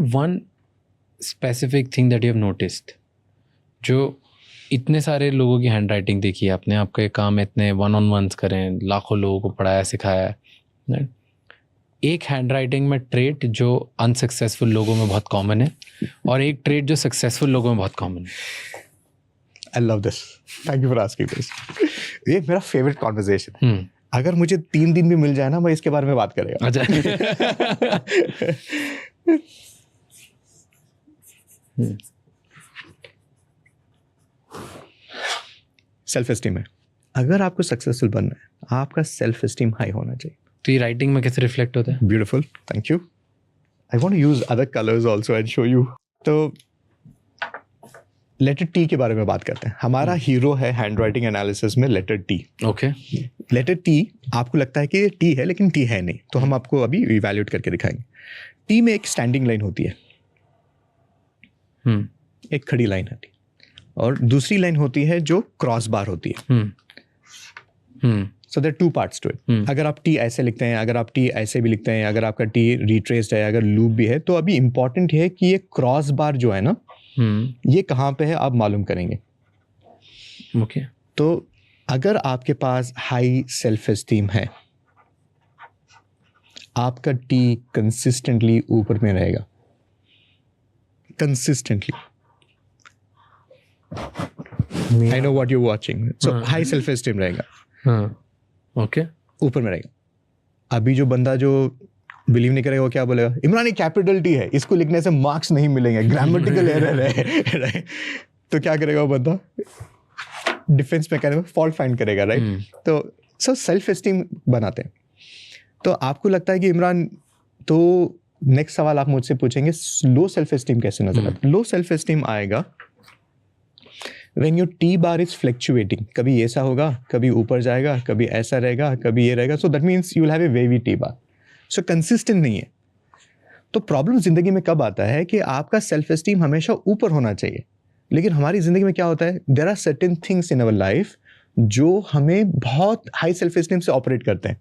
One specific thing that you have noticed, जो इतने सारे लोगों की हैंड राइटिंग देखी है आपने, आपका ये काम इतने वन ऑन वंस करें, लाखों लोगों को पढ़ाया सिखाया है, एक हैंड राइटिंग में ट्रेट जो अनसक्सेसफुल लोगों में बहुत कॉमन है और एक ट्रेट जो सक्सेसफुल लोगों में बहुत कॉमन है? I love this. Thank you for asking this. ये मेरा फेवरेट कॉन्वर्सेशन। अगर मुझे 3 दिन भी मिल जाए ना, मैं इसके बारे में बात करेगा। अच्छा। सेल्फ एस्टीम है। अगर आपको सक्सेसफुल बनना है, आपका सेल्फ एस्टीम हाई होना चाहिए। तो ये राइटिंग में कैसे रिफ्लेक्ट होता है? Beautiful, thank you. I want to use other colours also and show you. तो लेटर टी के बारे में बात करते हैं। हमारा हीरो है हैंड राइटिंग एनालिसिस में letter T. Okay. Letter T आपको लगता है कि ये टी है, लेकिन टी है नहीं, तो हम आपको अभी इवैल्यूएट करके दिखाएंगे। टी में एक स्टैंडिंग लाइन होती है, एक खड़ी लाइन होती है, और दूसरी लाइन होती है जो क्रॉस बार होती है। So there 2 parts to it. अगर आप टी ऐसे लिखते हैं, अगर आप टी ऐसे भी लिखते हैं, अगर आपका टी रिट्रेस्ड है, अगर लूप भी है, तो अभी इंपॉर्टेंट है कि ये क्रॉस बार जो है ना, ये कहाँ पे है आप मालूम करेंगे। ओके। तो अगर आपके पास हाई सेल्फ एस्टीम है, आपका टी कंसिस्टेंटली ऊपर में रहेगा, consistently. I know what you watching. So high self esteem रहेगा, ओके, ऊपर में रहेगा। अभी जो बंदा जो बिलीव नहीं करेगा वो क्या बोलेगा, इमरान ये कैपिटल टी है, इसको लिखने से मार्क्स नहीं मिलेंगे, ग्रामेटिकल एरर है। तो क्या करेगा वो बंदा, डिफेंस मैकेनिज्म फॉल्ट फाइंड करेगा, राइट। तो सेल्फ एस्टीम बनाते हैं। तो आपको लगता है कि इमरान, तो नेक्स्ट सवाल आप मुझसे पूछेंगे लो सेल्फ एस्टीम कैसे नजर आता है। लो सेल्फ एस्टीम आएगा when your T bar is fluctuating, कभी ऐसा होगा, कभी ऊपर जाएगा, कभी ऐसा रहेगा, कभी ये रहेगा। so that means you will have a wavy T bar, so consistent नहीं है। तो प्रॉब्लम जिंदगी में कब आता है कि आपका सेल्फ एस्टीम हमेशा ऊपर होना चाहिए, लेकिन हमारी जिंदगी में क्या होता है, there are certain things in our life जो हमें बहुत हाई सेल्फ एस्टीम से ऑपरेट करते हैं।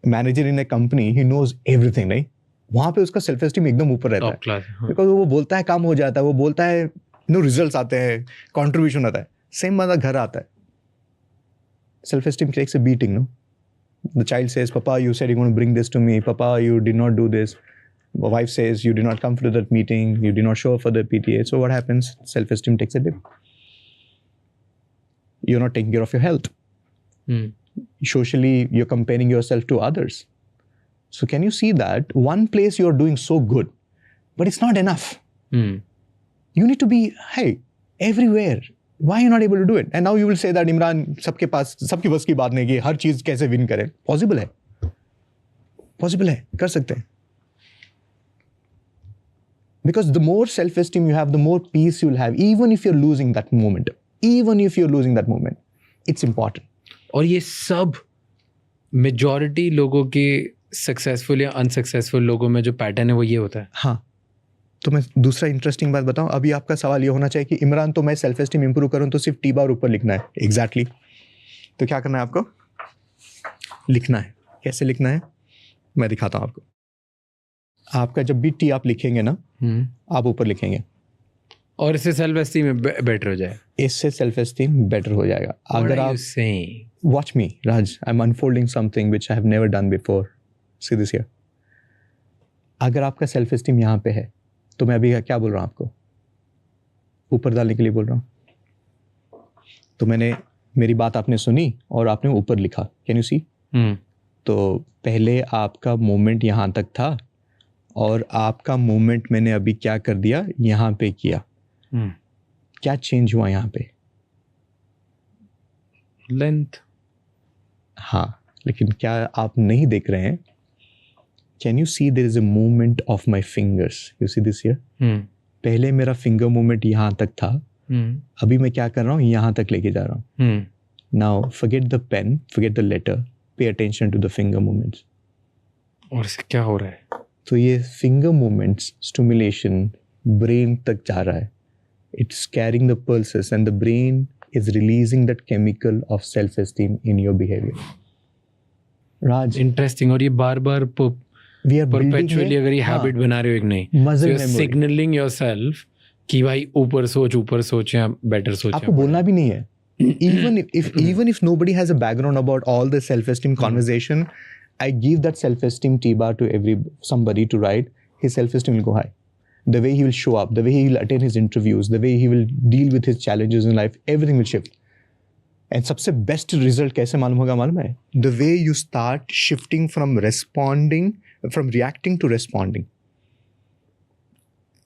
Manager in a company, he knows everything, नहीं, वहां पे उसका सेल्फ एस्टीम एकदम ऊपर रहता है, बिकॉज वो बोलता है काम हो जाता है, वो बोलता है नो रिजल्ट्स आते हैं, कंट्रीब्यूशन आता है। सेम बंदा घर आता है, self esteem takes a beating, no. The child says, papa you said you gonna bring this to me, papa you did not do this. Wife says you did not come to that meeting, you did not show up for the PTA. So what happens? Self-esteem takes a dip. You're not taking care of your health. Socially, you're comparing yourself to others. So can you see that one place you're doing so good, but it's not enough. You need to be, hey, everywhere. Why are you not able to do it? And now you will say that Imran, सबके पास, सबकी बस की बात नहीं कि हर चीज कैसे win करें। पॉसिबल है, पॉसिबल है, कर सकते हैं। Because the more self-esteem you have, the more peace you'll have, even if you're losing that moment. Even if you're losing that moment, it's important. और ये सब मेजॉरिटी लोगों के सक्सेसफुल या अनसक्सेसफुल लोगों में जो पैटर्न है वो ये होता है। हाँ, तो मैं दूसरा इंटरेस्टिंग बात बताऊं। अभी आपका सवाल ये होना चाहिए कि इमरान, तो मैं सेल्फ एस्टीम इंप्रूव करूं तो सिर्फ टी बार ऊपर लिखना है। एग्जैक्टली। तो क्या करना है आपको, लिखना है। कैसे लिखना है मैं दिखाता हूं आपको। आपका जब भी टी आप लिखेंगे ना, आप ऊपर लिखेंगे, और इससे सेल्फ एस्टीम बेटर हो जाए। इससे सेल्फ एस्टीम बेटर हो जाएगा। अगर आप watch me Raj, I am unfolding something which I have never done before. C this here. अगर आपका सेल्फ एस्टीम यहाँ पे है, तो मैं अभी क्या बोल रहा हूँ आपको, ऊपर डालने के लिए बोल रहा हूँ। तो मेरी बात आपने सुनी और आपने ऊपर लिखा। कैन यू सी? तो पहले आपका मूवमेंट यहाँ तक था, और आपका मूवमेंट मैंने अभी क्या कर दिया, यहाँ पे किया। क्या चेंज हुआ यहाँ पे? लेंथ। हाँ, लेकिन क्या आप नहीं देख रहे हैं? Can you see there is a movement of my fingers? You see this here? पहले मेरा फिंगर मूवमेंट यहाँ तक था, अभी मैं क्या कर रहा हूँ, यहाँ तक लेके जा रहा हूँ। Now forget the pen, forget the letter, pay attention to the finger movements. और इससे क्या हो रहा है? तो ये फिंगर मूवमेंट्स स्टिमुलेशन ब्रेन तक जा रहा है। It's carrying the pulses and the brain is releasing that chemical of self esteem in your behaviour. Raj, interesting. और ये बार बार वी आर परपेचुअली अगर ये हैबिट बना रहे हो एक नहीं, मसल सिग्नलिंग योरसेल्फ कि भाई ऊपर सोच या बेटर सोच। आपको बोलना भी नहीं है. even if nobody has a background about all the self-esteem conversation, I give that self-esteem T-bar to somebody to write. His self-esteem will go high. The way he will show up, the way he will attend his interviews, the way he will deal with his challenges in life, everything will shift. And सबसे best result कैसे मालूम है? The way you start shifting from reacting to responding.